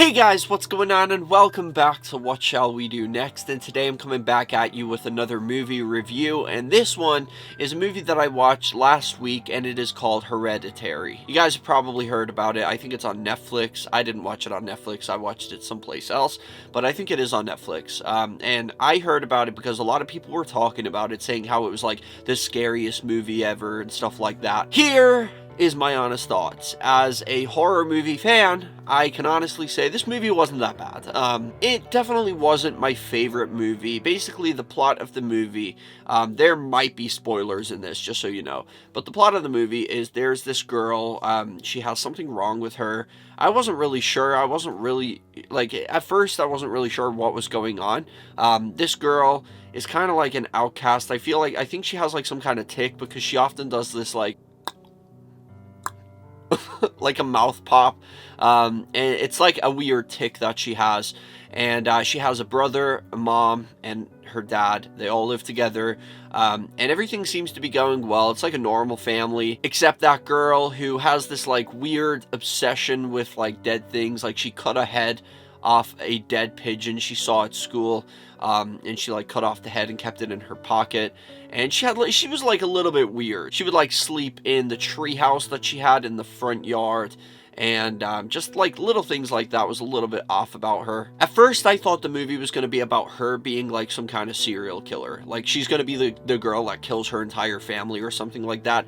Hey guys, what's going on, and welcome back to What Shall We Do Next. And today I'm coming back at you with another movie review, and this one is a movie that I watched last week, and it is called Hereditary. You guys have probably heard about it. I think it's on Netflix. I didn't watch it on Netflix. I watched it someplace else, but I think it is on Netflix. And I heard about it because a lot of people were talking about it, saying how it was like the scariest movie ever and stuff like that. Here is my honest thoughts. As a horror movie fan, I can honestly say this movie wasn't that bad. It definitely wasn't my favorite movie. Basically, the plot of the movie, there might be spoilers in this, just so you know, but the plot of the movie is there's this girl, she has something wrong with her. I wasn't really sure. At first I wasn't really sure what was going on. This girl is kind of like an outcast. I think she has like some kind of tick, because she often does this like like a mouth pop, and it's like a weird tick that she has. And she has a brother, a mom, and her dad. They all live together, and everything seems to be going well. It's like a normal family, except that girl who has this like weird obsession with like dead things. Like, she cut a head off a dead pigeon she saw at school, and she like cut off the head and kept it in her pocket. And she was like a little bit weird. She would like sleep in the tree house that she had in the front yard, and just like little things like that was a little bit off about her. At first I thought the movie was going to be about her being like some kind of serial killer, like she's going to be the girl that kills her entire family or something like that,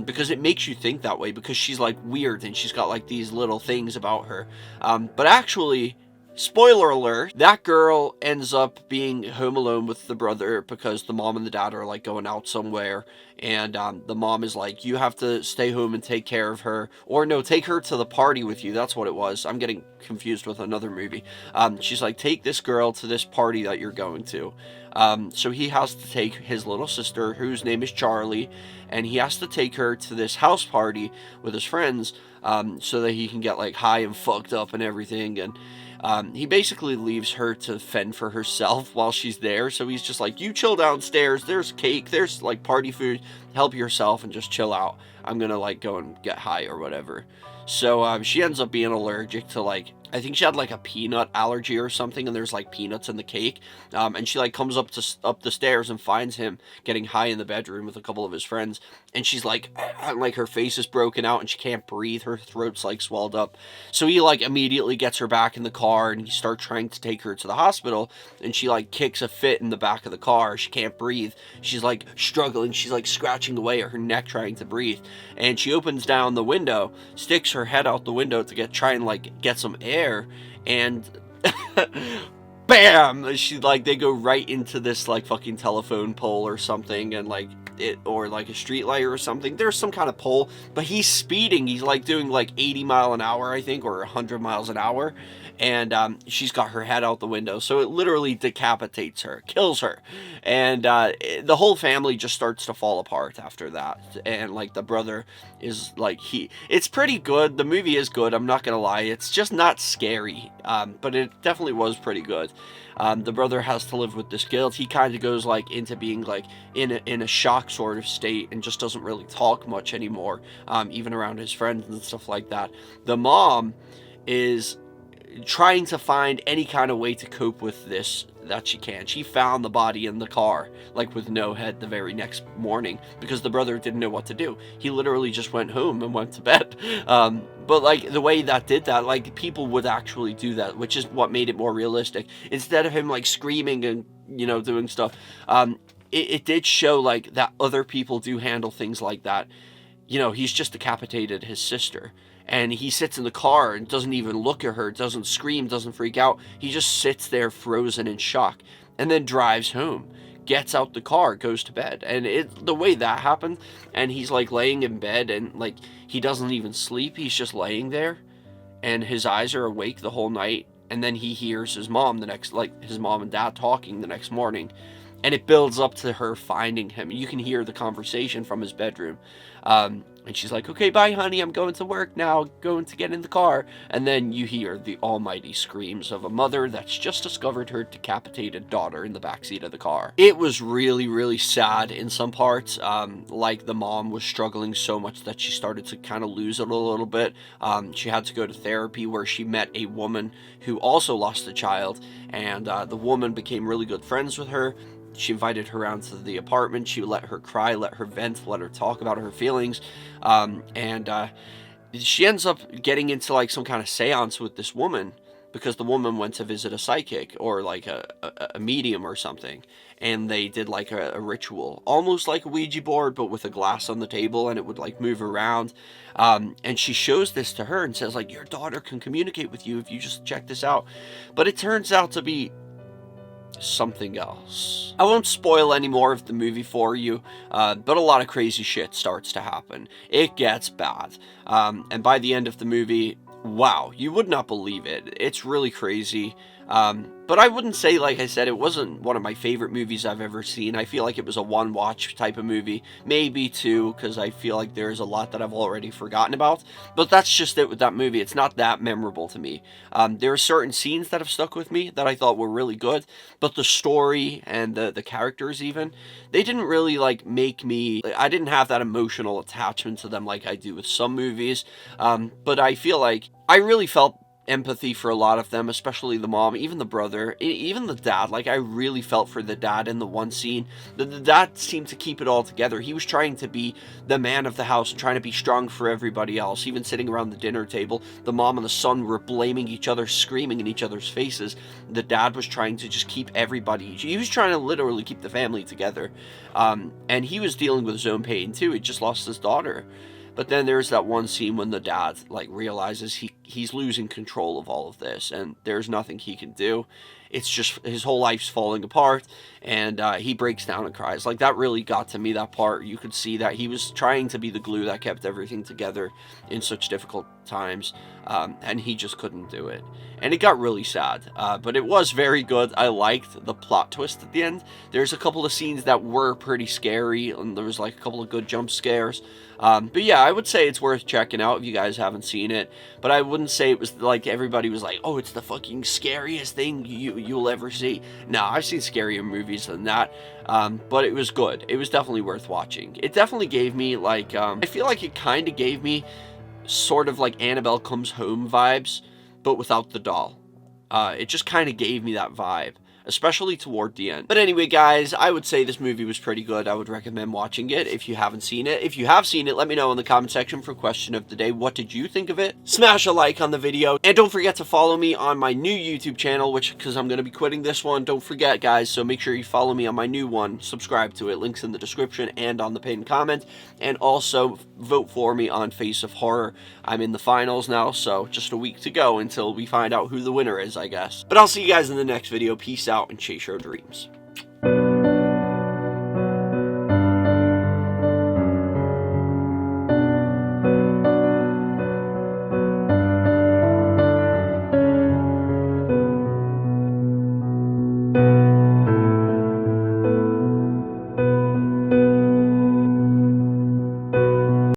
because it makes you think that way, because she's like weird and she's got like these little things about her, but actually, spoiler alert, that girl ends up being home alone with the brother, because the mom and the dad are like going out somewhere, and the mom is like, you have to stay home and take care of her, or no, take her to the party with you. That's what it was. I'm getting confused with another movie. She's like, take this girl to this party that you're going to. So he has to take his little sister, whose name is Charlie, and he has to take her to this house party with his friends, so that he can get like high and fucked up and everything. And he basically leaves her to fend for herself while she's there. So he's just like, you chill downstairs, there's cake, there's like party food, help yourself and just chill out. I'm gonna like go and get high or whatever. So she ends up being allergic to like, I think she had like a peanut allergy or something, and there's like peanuts in the cake. And she like comes up the stairs and finds him getting high in the bedroom with a couple of his friends. And she's like her face is broken out and she can't breathe. Her throat's like swelled up. So he like immediately gets her back in the car, and he starts trying to take her to the hospital. And she like kicks a fit in the back of the car. She can't breathe. She's like struggling. She's like scratching away at her neck trying to breathe. And she opens down the window, sticks her head out the window to try and like get some air, and bam, they go right into this like fucking telephone pole or something, and like or like a street light or something. There's some kind of pole, but he's speeding. He's like doing like 80 mile an hour, I think, or 100 miles an hour. And she's got her head out the window, so it literally decapitates her, kills her. And the whole family just starts to fall apart after that. And like the brother is like, it's pretty good. The movie is good, I'm not gonna lie. It's just not scary, but it definitely was pretty good. The brother has to live with this guilt. He kind of goes like into being like in a shock sort of state, and just doesn't really talk much anymore, even around his friends and stuff like that. The mom is trying to find any kind of way to cope with this that she can. She found the body in the car, like with no head, the very next morning, because the brother didn't know what to do. He literally just went home and went to bed. But like the way that did that, like people would actually do that, which is what made it more realistic. Instead of him like screaming and, you know, doing stuff, it did show like that other people do handle things like that. You know, he's just decapitated his sister, and he sits in the car and doesn't even look at her, doesn't scream, doesn't freak out. He just sits there frozen in shock, and then drives home, gets out the car, goes to bed. And the way that happened, and he's like laying in bed, and like he doesn't even sleep. He's just laying there, and his eyes are awake the whole night. And then he hears his mom his mom and dad talking the next morning. And it builds up to her finding him. You can hear the conversation from his bedroom. And she's like, okay, bye, honey, I'm going to work now, going to get in the car. And then you hear the almighty screams of a mother that's just discovered her decapitated daughter in the backseat of the car. It was really, really sad in some parts. Like the mom was struggling so much that she started to kind of lose it a little bit. She had to go to therapy where she met a woman who also lost a child. And the woman became really good friends with her. She invited her around to the apartment. She let her cry, let her vent, let her talk about her feelings. And she ends up getting into like some kind of seance with this woman because the woman went to visit a psychic or like a medium or something. And they did like a ritual, almost like a Ouija board, but with a glass on the table, and it would like move around. And she shows this to her and says like, your daughter can communicate with you if you just check this out. But it turns out to be something else. I won't spoil any more of the movie for you, but a lot of crazy shit starts to happen. It gets bad. And by the end of the movie, wow, you would not believe it. It's really crazy. But I wouldn't say, like I said, it wasn't one of my favorite movies I've ever seen. I feel like it was a one-watch type of movie. Maybe two, because I feel like there's a lot that I've already forgotten about. But that's just it with that movie. It's not that memorable to me. There are certain scenes that have stuck with me that I thought were really good. But the story and the characters even, they didn't really, like, make me... I didn't have that emotional attachment to them like I do with some movies. But I feel like I really felt empathy for a lot of them, especially the mom, even the brother, even the dad. Like, I really felt for the dad in the one scene. The dad seemed to keep it all together. He was trying to be the man of the house and trying to be strong for everybody else. Even sitting around the dinner table, the mom and the son were blaming each other, screaming in each other's faces. The dad was trying to just keep everybody, he was trying to literally keep the family together. And he was dealing with his own pain too. He just lost his daughter. But then there's that one scene when the dad, like, realizes he's losing control of all of this, and there's nothing he can do. It's just his whole life's falling apart, and he breaks down and cries. Like, that really got to me, that part. You could see that he was trying to be the glue that kept everything together in such difficult times, and he just couldn't do it. And it got really sad, but it was very good. I liked the plot twist at the end. There's a couple of scenes that were pretty scary, and there was like a couple of good jump scares. But yeah, I would say it's worth checking out if you guys haven't seen it. But I wouldn't say it was like everybody was like, oh, it's the fucking scariest thing you'll ever see. No, I've seen scarier movies than that. But it was good. It was definitely worth watching. It definitely gave me like, I feel like it kind of gave me sort of like Annabelle Comes Home vibes, but without the doll. It just kind of gave me that vibe, especially toward the end. But anyway, guys, I would say this movie was pretty good. I would recommend watching it if you haven't seen it. If you have seen it, let me know in the comment section for question of the day. What did you think of it? Smash a like on the video, and don't forget to follow me on my new YouTube channel, because I'm going to be quitting this one. Don't forget, guys, so make sure you follow me on my new one. Subscribe to it. Links in the description and on the pinned comment. And also vote for me on Face of Horror. I'm in the finals now, so just a week to go until we find out who the winner is, I guess. But I'll see you guys in the next video. Peace out and chase your dreams.